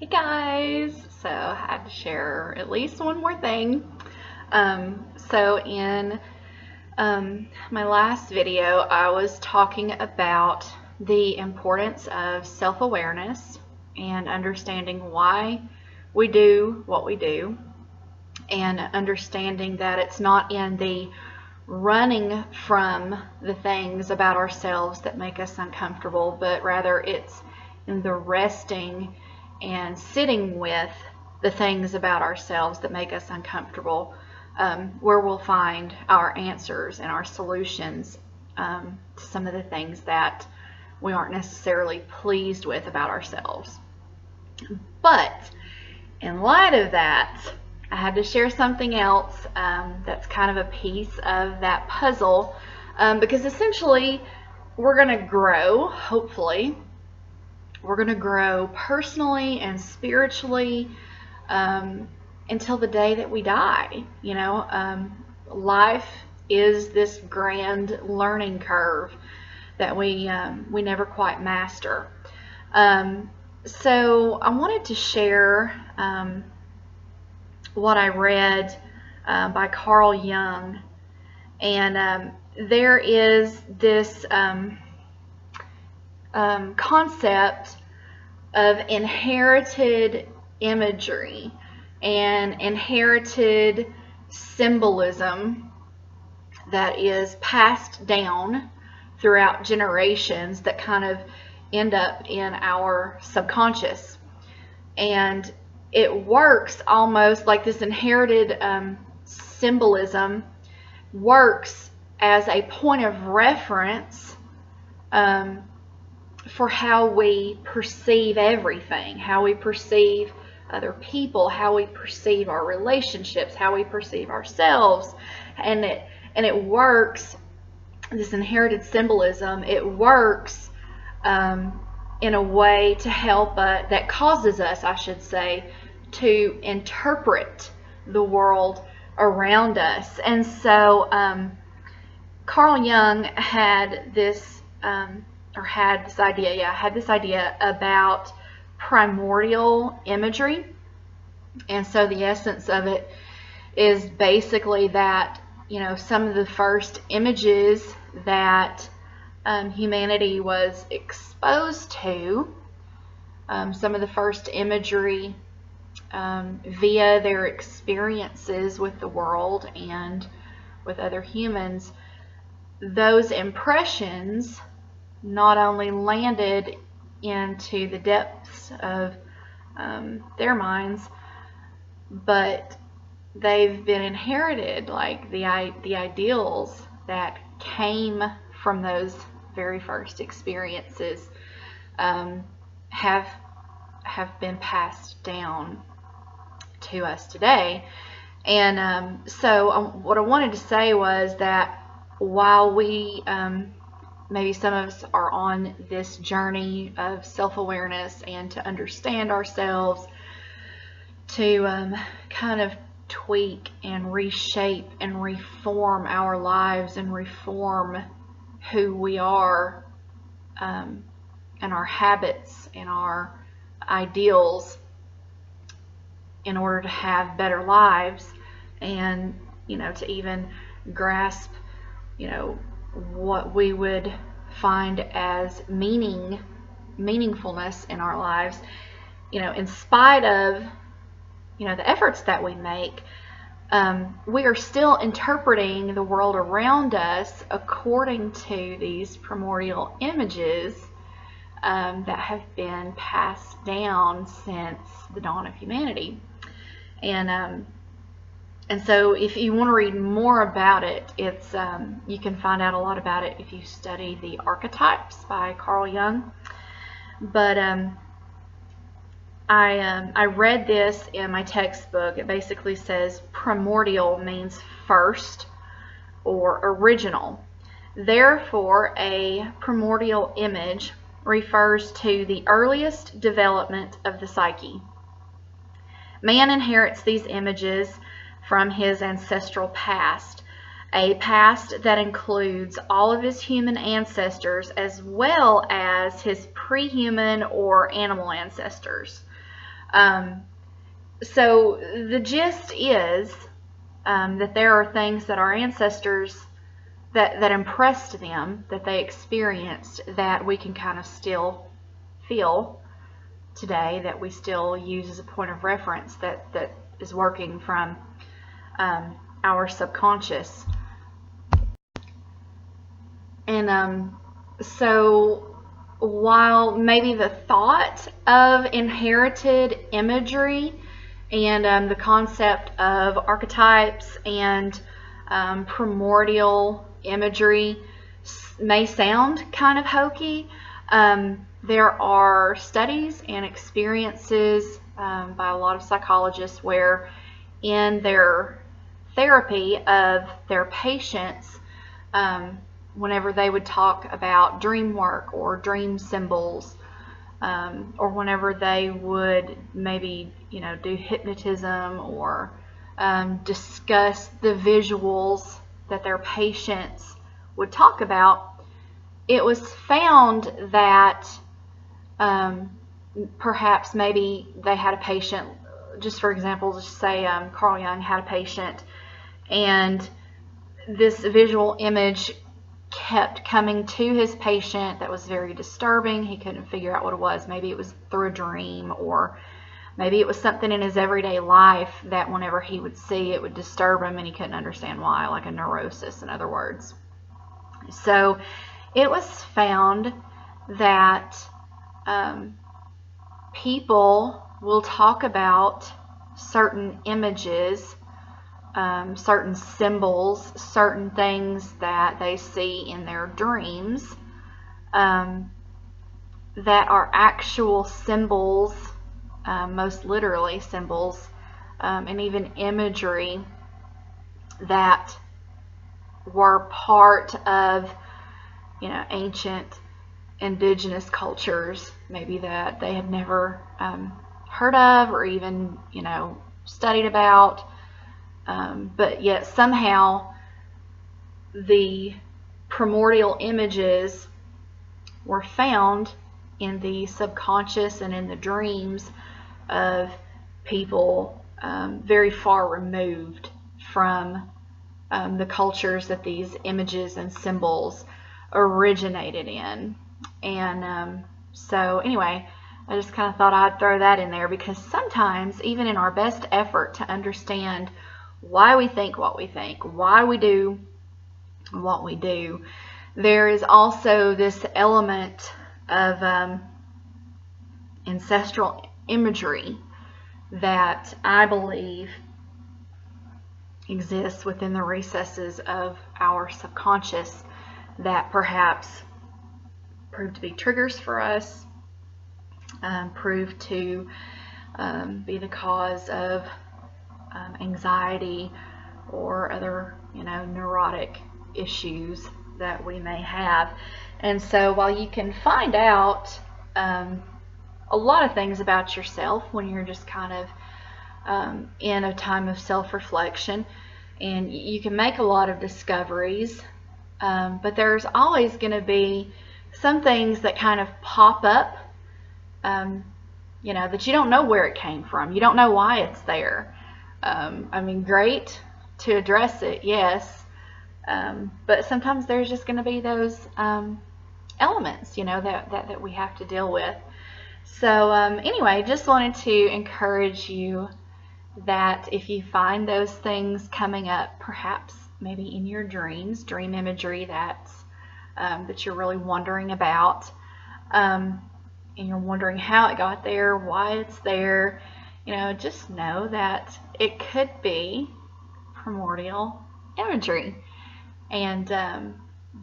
Hey guys! So I had to share at least one more thing. So in my last video, I was talking about the importance of self-awareness and understanding why we do what we do, and understanding that it's not in the running from the things about ourselves that make us uncomfortable, but rather it's in the resting and sitting with the things about ourselves that make us uncomfortable, where we'll find our answers and our solutions to some of the things that we aren't necessarily pleased with about ourselves. But in light of that, I had to share something else that's kind of a piece of that puzzle, because essentially we're going to grow, hopefully. We're going to grow personally and spiritually until the day that we die. Life is this grand learning curve that we never quite master. So I wanted to share what I read by Carl Jung, and there is this concept of inherited imagery and inherited symbolism that is passed down throughout generations that kind of end up in our subconscious. And it works almost like this inherited symbolism works as a point of reference for how we perceive everything, how we perceive other people, how we perceive our relationships, how we perceive ourselves. And it works, this inherited symbolism, it works in a way to help that causes us, I should say, to interpret the world around us. And so Carl Jung had this idea about primordial imagery. And so the essence of it is basically that, some of the first images that humanity was exposed to, some of the first imagery via their experiences with the world and with other humans, those impressions not only landed into the depths of their minds, but they've been inherited, like the ideals that came from those very first experiences have been passed down to us today. And so what I wanted to say was that while we maybe some of us are on this journey of self-awareness and to understand ourselves, to kind of tweak and reshape and reform our lives and reform who we are, and our habits and our ideals in order to have better lives, and to even grasp what we would find as meaningfulness in our lives, in spite of the efforts that we make, we are still interpreting the world around us according to these primordial images that have been passed down since the dawn of humanity. And so if you want to read more about it, it's you can find out a lot about it if you study The Archetypes by Carl Jung. But I read this in my textbook. It basically says primordial means first or original. Therefore, a primordial image refers to the earliest development of the psyche. Man inherits these images from his ancestral past, a past that includes all of his human ancestors as well as his pre-human or animal ancestors. So the gist is that there are things that our ancestors that impressed them, that they experienced, that we can kind of still feel today, that we still use as a point of reference, that is working from our subconscious. And so while maybe the thought of inherited imagery and the concept of archetypes and primordial imagery may sound kind of hokey, there are studies and experiences by a lot of psychologists where in their therapy of their patients, whenever they would talk about dream work or dream symbols, or whenever they would maybe do hypnotism or discuss the visuals that their patients would talk about, it was found that perhaps maybe they had a patient, just for example, just say Carl Jung had a patient, and this visual image kept coming to his patient that was very disturbing. He couldn't figure out what it was. Maybe it was through a dream, or maybe it was something in his everyday life that whenever he would see it would disturb him and he couldn't understand why, like a neurosis, in other words. So it was found that people will talk about certain images, certain symbols, certain things that they see in their dreams that are actual symbols, most literally symbols, and even imagery that were part of ancient indigenous cultures, maybe that they had never heard of or even studied about, but yet somehow the primordial images were found in the subconscious and in the dreams of people very far removed from the cultures that these images and symbols originated in. And so anyway, I just kind of thought I'd throw that in there, because sometimes even in our best effort to understand why we think what we think, why we do what we do, there is also this element of ancestral imagery that I believe exists within the recesses of our subconscious that perhaps prove to be triggers for us, prove to be the cause of anxiety or other neurotic issues that we may have. And so while you can find out a lot of things about yourself when you're just kind of in a time of self-reflection, and you can make a lot of discoveries, but there's always going to be some things that kind of pop up, that you don't know where it came from. You don't know why it's there. I mean, great to address it, yes, but sometimes there's just going to be those elements, that we have to deal with. So anyway, just wanted to encourage you that if you find those things coming up, perhaps maybe in your dreams, dream imagery that you're really wondering about, and you're wondering how it got there, why it's there, just know that it could be primordial imagery. And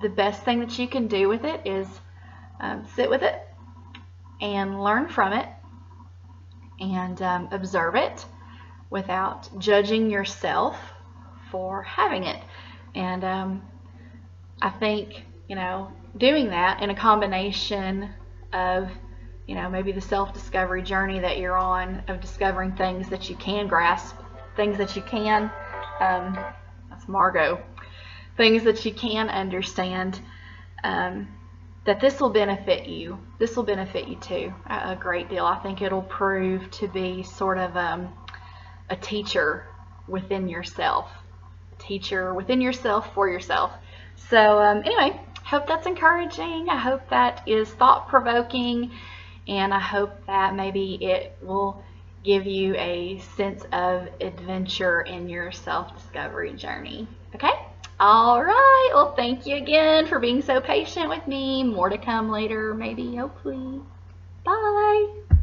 the best thing that you can do with it is sit with it and learn from it and observe it without judging yourself for having it. And I think, doing that in a combination of, maybe the self-discovery journey that you're on, of discovering things that you can grasp, things that you can, that's Margot, things that you can understand, that this will benefit you. This will benefit you too a great deal. I think it'll prove to be sort of a teacher within yourself. A teacher within yourself for yourself. So anyway, hope that's encouraging. I hope that is thought-provoking, and I hope that maybe it will give you a sense of adventure in your self-discovery journey. Okay? All right. Well, thank you again for being so patient with me. More to come later, maybe, hopefully. Bye.